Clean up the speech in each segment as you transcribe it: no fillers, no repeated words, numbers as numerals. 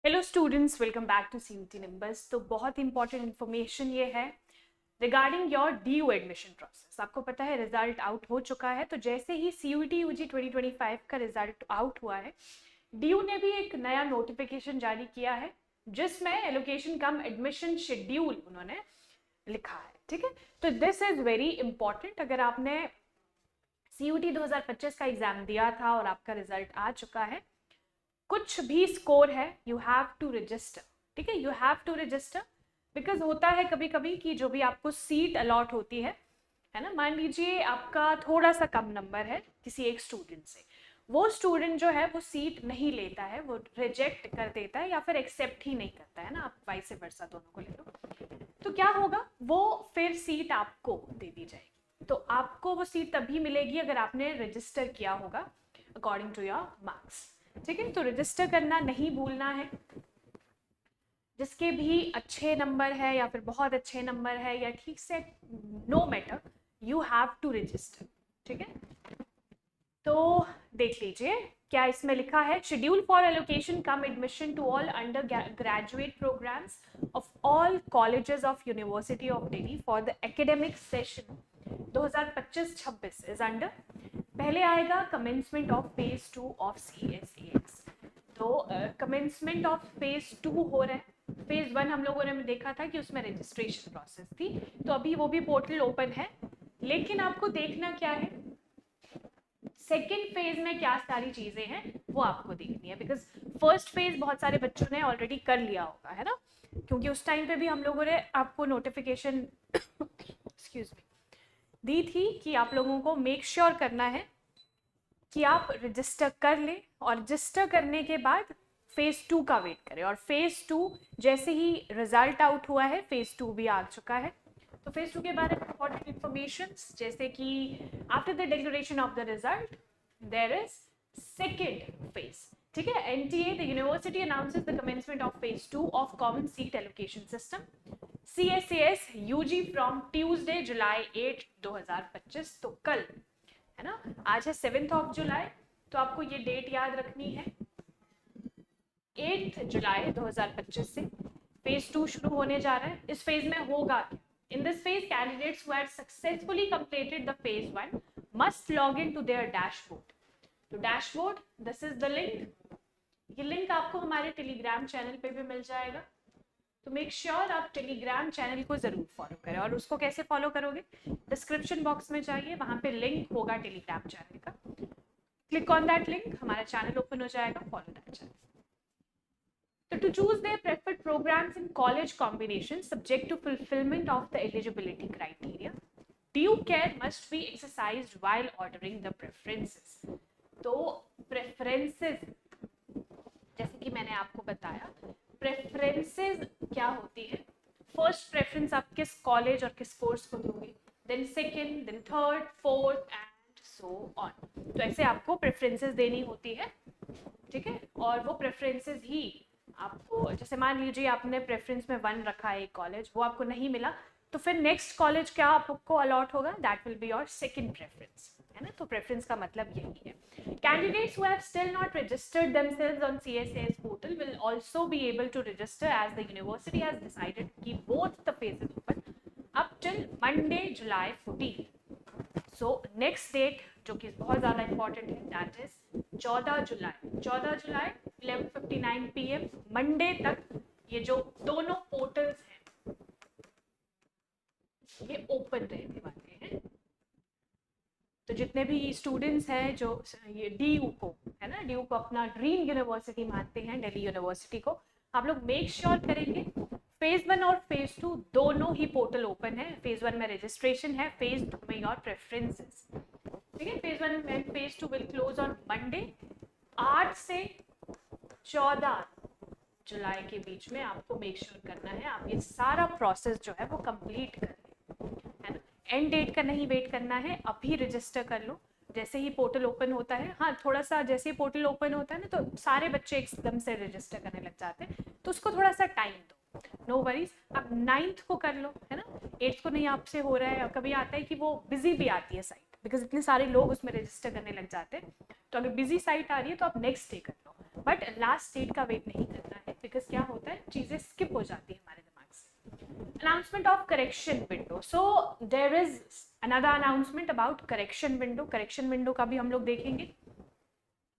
Hello students, welcome back to CUT numbers. तो बहुत important information ये है regarding your DU admission process. आपको पता है रिजल्ट आउट हो चुका है, तो जैसे ही CUT UG 2025 का रिजल्ट आउट हुआ है, DU ने भी एक नया नोटिफिकेशन जारी किया है जिसमें एलोकेशन कम एडमिशन शेड्यूल उन्होंने लिखा है। ठीक है, तो दिस इज वेरी इंपॉर्टेंट। अगर आपने CUT 2025 का एग्जाम दिया था और आपका रिजल्ट आ चुका है, कुछ भी स्कोर है, यू हैव टू रजिस्टर। ठीक है, you have to register because होता है कभी कभी कि जो भी आपको सीट अलॉट होती है ना, मान लीजिए आपका थोड़ा सा कम नंबर है किसी एक स्टूडेंट से, वो स्टूडेंट जो है वो सीट नहीं लेता है, वो रिजेक्ट कर देता है या फिर एक्सेप्ट ही नहीं करता है ना, आप वाइस वर्सा दोनों को ले लो, तो क्या होगा, वो फिर सीट आपको दे दी जाएगी। तो आपको वो सीट तभी मिलेगी अगर आपने रजिस्टर किया होगा अकॉर्डिंग टू योर मार्क्स। ठीक है, तो रजिस्टर करना नहीं भूलना है। जिसके भी अच्छे नंबर है या फिर बहुत अच्छे नंबर है या ठीक से, no matter, you have to register. ठीक है, तो देख लीजिए क्या इसमें लिखा है। Schedule for allocation cum admission to all undergraduate programmes of all colleges of university of Delhi for the academic session 2025-26 is under. पहले आएगा commencement of phase 2 of CSAS। तो कमेंसमेंट ऑफ फेज 2 हो रहा है। फेज 1 हम लोगों ने देखा था कि उसमें रजिस्ट्रेशन प्रोसेस थी, तो अभी वो भी पोर्टल ओपन है, लेकिन आपको देखना क्या है, सेकेंड फेज में क्या सारी चीजें हैं वो आपको देखनी है। बिकॉज फर्स्ट फेज बहुत सारे बच्चों ने ऑलरेडी कर लिया होगा, है ना, क्योंकि उस टाइम पे भी हम लोगों ने आपको नोटिफिकेशन एक्सक्यूज मी दी थी कि आप लोगों को मेक श्योर करना है कि आप रजिस्टर कर लें, और रजिस्टर करने के बाद फेज 2 का वेट करें। और फेज 2 जैसे ही रिजल्ट आउट हुआ है, फेज 2 भी आ चुका है, तो फेज 2 के बारे में इंपॉर्टेंट इंफॉर्मेशन जैसे कि after the declaration of the result there is second phase. ठीक है, NTA the university announces the commencement of phase 2 of common seat allocation system CSAS UG from Tuesday July 8 2025। तो कल है ना, आज है 7th ऑफ जुलाई, तो आपको ये डेट याद रखनी है। 8 जुलाई 2025 से फेज 2 शुरू होने जा रहा है। इस फेज में होगा क्या? In this phase candidates who had successfully completed the phase 1 must log in to their dashboard. तो dashboard, this is the link. ये लिंक आपको हमारे टेलीग्राम चैनल पे भी मिल जाएगा, तो मेक श्योर आप टेलीग्राम चैनल को जरूर फॉलो करें। और उसको कैसे फॉलो करोगे, डिस्क्रिप्शन बॉक्स में जाइए, वहां पे लिंक होगा टेलीग्राम चैनल का, क्लिक ऑन दैट लिंक, हमारा चैनल ओपन हो जाएगा, follow that channel. So to choose their preferred programs in college combinations subject to fulfillment of the eligibility criteria, due care must be exercised while ordering the preferences. तो preferences जैसे कि मैंने आपको बताया, preferences क्या होती है, फर्स्ट प्रेफरेंस आप किस कॉलेज और किस कोर्स को दोगे, then second, then third, fourth and so on. तो ऐसे आपको प्रेफरेंसेस देनी होती है। ठीक है, और वो प्रेफरेंसेस ही आपको, जैसे मान लीजिए आपने प्रेफरेंस में 1 रखा है एक कॉलेज, वो आपको नहीं मिला, तो फिर नेक्स्ट कॉलेज क्या आपको अलॉट होगा, that will be your second preference, है ना। तो प्रेफरेंस का मतलब यही है। Candidates who have still not registered themselves on CSAS portal will also be able to register, as the university has decided to keep both the phases open up till Monday, July 14th. So next date जो कि बहुत ज़्यादा important है, that is 14 July. 14 July 11:59 PM Monday तक ये जो दोनों portals हैं ये ओपन रहने वाले हैं। तो जितने भी स्टूडेंट्स हैं जो ये DU को, है ना, DU को अपना ड्रीम यूनिवर्सिटी मानते हैं, दिल्ली यूनिवर्सिटी को, आप लोग मेक श्योर करेंगे फेज 1 और फेज 2 दोनों ही पोर्टल ओपन है। फेज 1 में रजिस्ट्रेशन है, फेज 2 में योर प्रेफरेंसेस। ठीक है, phase 1 and phase 2 will close on Monday 8 से 14 जुलाई के बीच में। आपको मेक श्योर करना है आप ये सारा प्रोसेस जो है वो कंप्लीट कर लें, है ना। एंड डेट का नहीं वेट करना है, अभी रजिस्टर कर लो जैसे ही पोर्टल ओपन होता है। हाँ, थोड़ा सा जैसे ही पोर्टल ओपन होता है ना, तो सारे बच्चे एकदम से रजिस्टर करने लग जाते हैं, तो उसको थोड़ा सा टाइम दो, नो वरीज। आप 9th को कर लो, है ना, 8th को नहीं आपसे हो रहा है, कभी आता है कि वो बिजी भी आती है साइट, बिकॉज इतने सारे लोग उसमें रजिस्टर करने लग जाते हैं, तो अगर बिजी साइट आ रही है तो आप नेक्स्ट डे कर लो, बट लास्ट डेट का वेट नहीं करना है। बिकॉज क्या होता है, चीजें स्किप हो जाती है हमारे दिमाग से। Announcement of correction window, so there is another announcement about correction window. Correction window का भी हम लोग देखेंगे।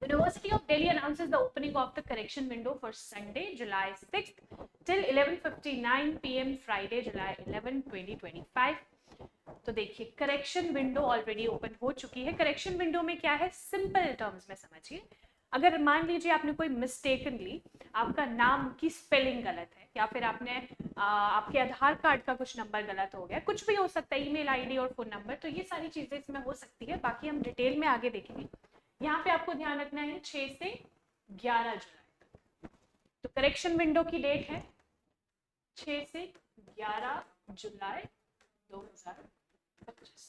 University of Delhi announces the opening of the correction window for Sunday, July 6th till 11:59 p.m. Friday, July 11, 2025. तो देखिए correction window already open हो चुकी है। करेक्शन विंडो में क्या है, सिंपल टर्म्स में समझिए। अगर मान लीजिए आपने कोई मिस्टेकनली आपका नाम की स्पेलिंग गलत है, या फिर आपने आपके आधार कार्ड का कुछ नंबर गलत हो गया, कुछ भी हो सकता है, ईमेल आईडी और फोन नंबर, तो ये सारी चीजें इसमें हो सकती है। बाकी हम डिटेल में आगे देखेंगे। यहाँ पे आपको ध्यान रखना है 6 से 11 जुलाई। तो करेक्शन विंडो की डेट है 6 से 11 जुलाई 2025।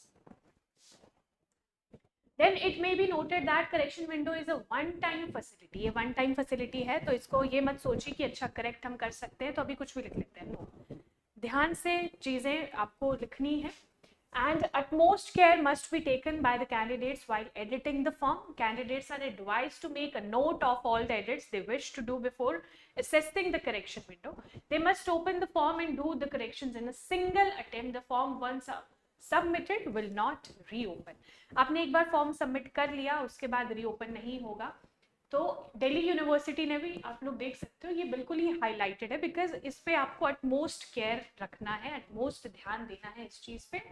Then it may be noted that correction window is a one time facility। ये वन टाइम फैसिलिटी है, तो इसको ये मत सोचिए कि अच्छा करेक्ट हम कर सकते हैं तो अभी कुछ भी लिख लेते हैं। नो, ध्यान से चीजें आपको लिखनी है। And utmost care must be taken by the candidates while editing the form. Candidates are advised to make a note of all the edits they wish to do before assessing the correction window. They must open the form and do the corrections in a single attempt. The form once submitted will not reopen. आपने एक बार form submit कर लिया, उसके बाद reopen नहीं होगा। तो Delhi university ने भी, आप लोग देख सकते हो, ये बिल्कुल ही हाईलाइटेड है, बिकॉज इस पे आपको अटमोस्ट केयर रखना है, अटमोस्ट ध्यान देना है इस चीज पे।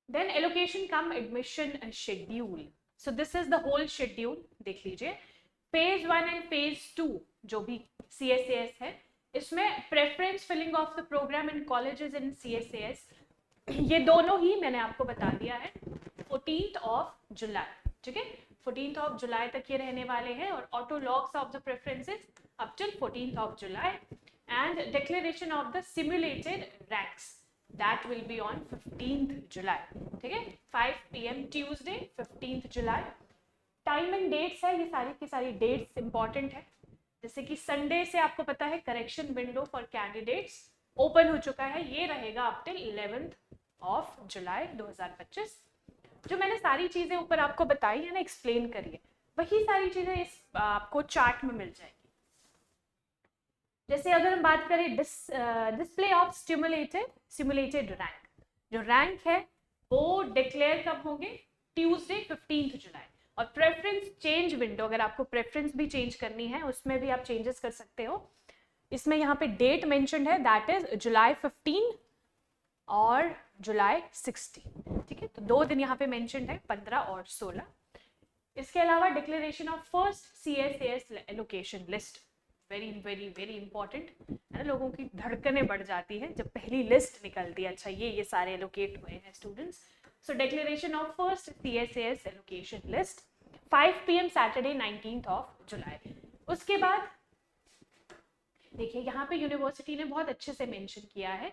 Then allocation cum admission schedule. So this is the whole schedule, देख लीजिए। phase 1 and phase 2 जो भी CSAS है, इसमें preference filling of the program in colleges in CSAS, ये दोनों ही मैंने आपको बता दिया है 14th of July, ठीक है। 14th of July तक ये रहने वाले हैं, और auto logs of the preferences up till 14th of July, and declaration of the simulated ranks that will be on 15th July, ठीक है। 5 PM Tuesday 15th July। Time and dates है, ये सारी की सारी डेट्स इंपॉर्टेंट है। जैसे कि संडे से आपको पता है correction window for candidates open हो चुका है, ये रहेगा up till 11th of July 2025। जो मैंने सारी चीजें ऊपर आपको बताई है ना, एक्सप्लेन करिए, वही सारी चीजें इस आपको चार्ट में मिल जाएगी। जैसे अगर हम बात करें डिस्प्ले ऑफ सिमुलेटेड रैंक, जो रैंक है वो डिक्लेयर कब होंगे, ट्यूसडे 15th जुलाई। और प्रेफरेंस चेंज विंडो, अगर आपको प्रेफरेंस भी चेंज करनी है उसमें भी आप चेंजेस कर सकते हो। इसमें यहाँ पे डेट मेंशन्ड है, दैट इज July 15 और July 16, ठीक है। तो 2 दिन यहाँ पे मेंशन्ड है, 15 और 16। इसके अलावा declaration of first CSAS allocation list, very very very important है। लोगों की धड़कनें बढ़ जाती है जब पहली लिस्ट निकलती है, अच्छा ये सारे एलोकेट हुए हैं students. So declaration of first CSAS allocation list 5 PM Saturday 19th of July। उसके बाद देखिए यहाँ पे यूनिवर्सिटी ने बहुत अच्छे से मेंशन किया है,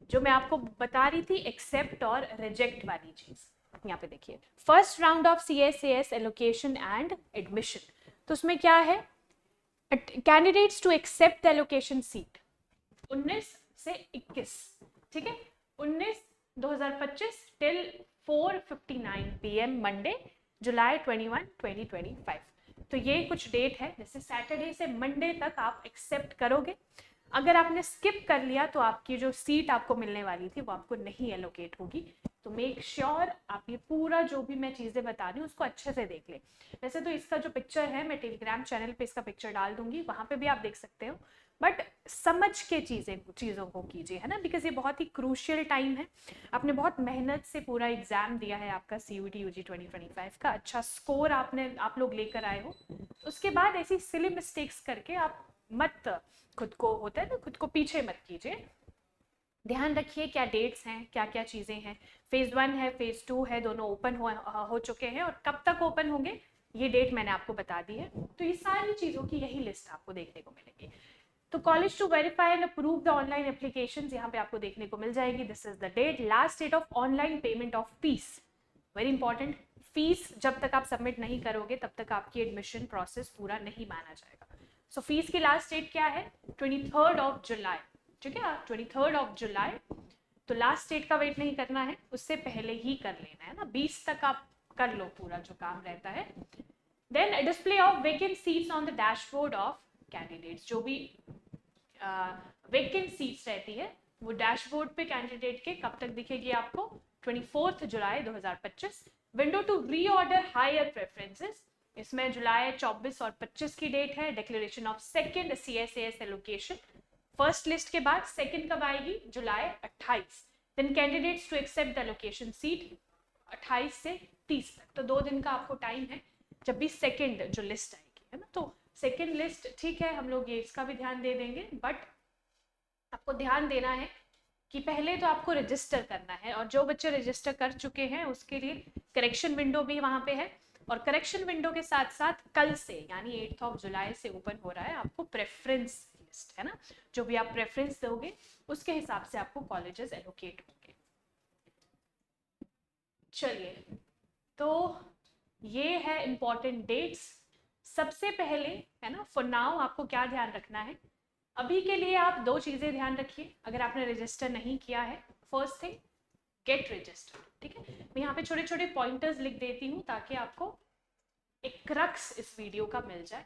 जो मैं आपको बता रही थी एक्सेप्ट और रिजेक्ट वाली चीज। यहाँ पे देखिए first round of CSAS allocation and admission, तो उसमें क्या है, candidates to accept the allocation seat 19 से 21, ठीक है। 19 2025 टिल 4:59 PM मंडे जुलाई 21 2025। तो ये कुछ डेट है, जैसे सैटरडे से मंडे तक आप एक्सेप्ट करोगे। अगर आपने स्किप कर लिया तो आपकी जो सीट आपको मिलने वाली थी वो आपको नहीं एलोकेट होगी। तो मेक श्योर आप ये पूरा जो भी मैं चीज़ें बता रही हूँ उसको अच्छे से देख लें। वैसे तो इसका जो पिक्चर है मैं टेलीग्राम चैनल पे इसका पिक्चर डाल दूंगी, वहाँ पे भी आप देख सकते हो, बट समझ के चीज़ों को कीजिए, है ना, बिकॉज ये बहुत ही क्रूशियल टाइम है। आपने बहुत मेहनत से पूरा एग्जाम दिया है, आपका CUET UG 2025 का अच्छा स्कोर आप लोग लेकर आए हो। उसके बाद ऐसी सिली मिस्टेक्स करके आप मत, खुद को होता है ना, खुद को पीछे मत कीजिए। ध्यान रखिए क्या डेट्स हैं, क्या क्या चीज़ें हैं। फेज 1 है, फेज 2 है, दोनों ओपन हो चुके हैं, और कब तक ओपन होंगे ये डेट मैंने आपको बता दी है। तो ये सारी चीज़ों की यही लिस्ट आपको देखने को मिलेगी। तो college to verify and approve the online applications यहाँ पे आपको देखने को मिल जाएगी। This is the date, last date of online payment of fees, very important. Fees जब तक आप सबमिट नहीं करोगे तब तक आपकी एडमिशन प्रोसेस पूरा नहीं माना जाएगा। सो फीस की लास्ट डेट क्या है, 23rd of July, ठीक है, 23rd of July। तो लास्ट डेट का वेट नहीं करना है, उससे पहले ही कर लेना है ना, 20 तक आप कर लो पूरा जो काम रहता है। Then display of vacant seats on the dashboard of candidates, जो भी वेकेंट सीट्स रहती है वो डैशबोर्ड पे कैंडिडेट के कब तक दिखेगी आपको, 24 जुलाई 2025। Window to reorder higher preferences, इसमें जुलाई 24 और 25 की डेट है। Declaration of second CSAS allocation, first list के बाद सेकेंड कब आएगी, जुलाई 28। Then candidates to accept the allocation seat 28 से 30 तक, तो 2 दिन का आपको टाइम है जब भी सेकेंड जो लिस्ट आएगी, है ना। तो सेकेंड लिस्ट ठीक है, हम लोग ये इसका भी ध्यान दे देंगे, बट आपको ध्यान देना है कि पहले तो आपको रजिस्टर करना है, और जो बच्चे रजिस्टर कर चुके हैं उसके लिए करेक्शन विंडो भी वहाँ पे है, और करेक्शन विंडो के साथ साथ कल से यानी 8 जुलाई से ओपन हो रहा है आपको प्रेफरेंस लिस्ट, है ना। जो भी आप प्रेफरेंस दोगे उसके हिसाब से आपको कॉलेजेस एलोकेट होंगे। चलिए, तो ये है इम्पॉर्टेंट डेट्स। सबसे पहले, है ना, फॉर नाउ आपको क्या ध्यान रखना है, अभी के लिए आप 2 चीजें ध्यान रखिए अगर आपने रजिस्टर नहीं किया है। फर्स्ट थिंग, गेट रजिस्टर, ठीक है। मैं यहाँ पे छोटे छोटे पॉइंटर्स लिख देती हूँ ताकि आपको एक क्रक्स इस वीडियो का मिल जाए।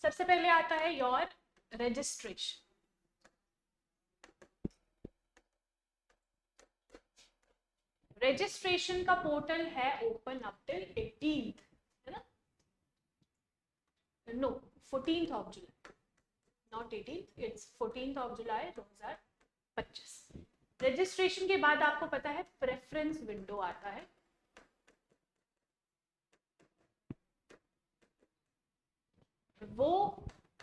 सबसे पहले आता है योर रजिस्ट्रेशन। रजिस्ट्रेशन का पोर्टल है ओपन अप टिल 18th, है ना, no 14th July, not 18th, it's 14th July 2025। Registration के बाद आपको पता है प्रेफरेंस विंडो आता है, वो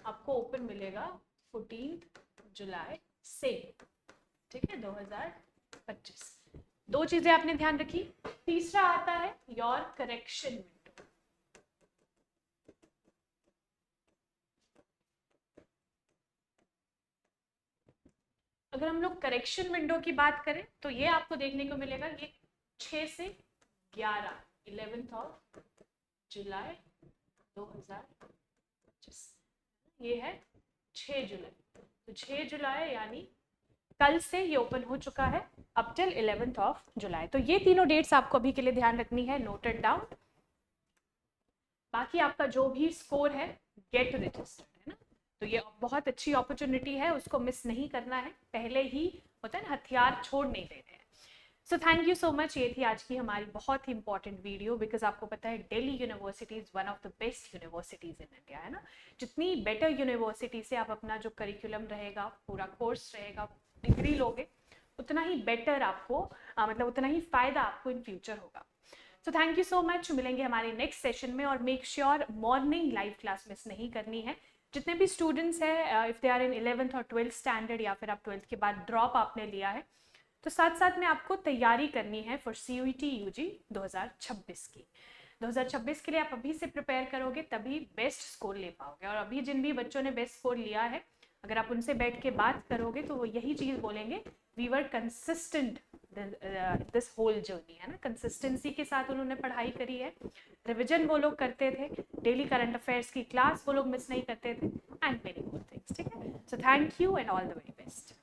आपको ओपन मिलेगा 14th जुलाई से, ठीक है, 2025। 2 चीजें आपने ध्यान रखी। तीसरा आता है योर करेक्शन विंडो। अगर हम लोग करेक्शन विंडो की बात करें तो ये आपको देखने को मिलेगा, ये 6 से 11, 11 जुलाई 2025, ये है 6 जुलाई। तो 6 जुलाई यानी कल से ये ओपन हो चुका है अप टिल 11 जुलाई। तो ये तीनों डेट्स आपको अभी के लिए ध्यान रखनी है, नोटेड डाउन। बाकी आपका जो भी स्कोर है, गेट रजिस्टर्ड, है ना, तो ये बहुत अच्छी अपॉर्चुनिटी है, उसको मिस नहीं करना है। पहले ही होता है ना, हथियार छोड़ नहीं देने हैं। So thank you so much. ये थी आज की हमारी बहुत ही इंपॉर्टेंट वीडियो, बिकॉज आपको पता है Delhi university is one of the best universities in India, है ना। जितनी बेटर यूनिवर्सिटी से आप अपना जो करिकुलम रहेगा, पूरा कोर्स रहेगा, डिग्री लोगे, उतना ही बेटर आपको मतलब उतना ही फायदा आपको इन फ्यूचर होगा। So thank you so much. मिलेंगे हमारे नेक्स्ट सेशन में, और make sure morning live class miss नहीं करनी है। जितने भी स्टूडेंट्स हैं, if they are in 11th और 12th स्टैंडर्ड, या फिर आप 12th के बाद ड्रॉप आपने लिया है, तो साथ साथ में आपको तैयारी करनी है फॉर CUET UG 2026 की। 2026 के लिए आप अभी से प्रिपेयर करोगे तभी बेस्ट स्कोर ले पाओगे। और अभी जिन भी बच्चों ने बेस्ट स्कोर लिया है, अगर आप उनसे बैठ के बात करोगे तो वो यही चीज़ बोलेंगे, we were consistent this whole journey, है ना। कंसिस्टेंसी के साथ उन्होंने पढ़ाई करी है, रिविजन वो लोग करते थे, डेली करंट अफेयर्स की क्लास वो लोग मिस नहीं करते थे, एंड मेनी मोर थिंग्स, ठीक है। So thank you and all the very best.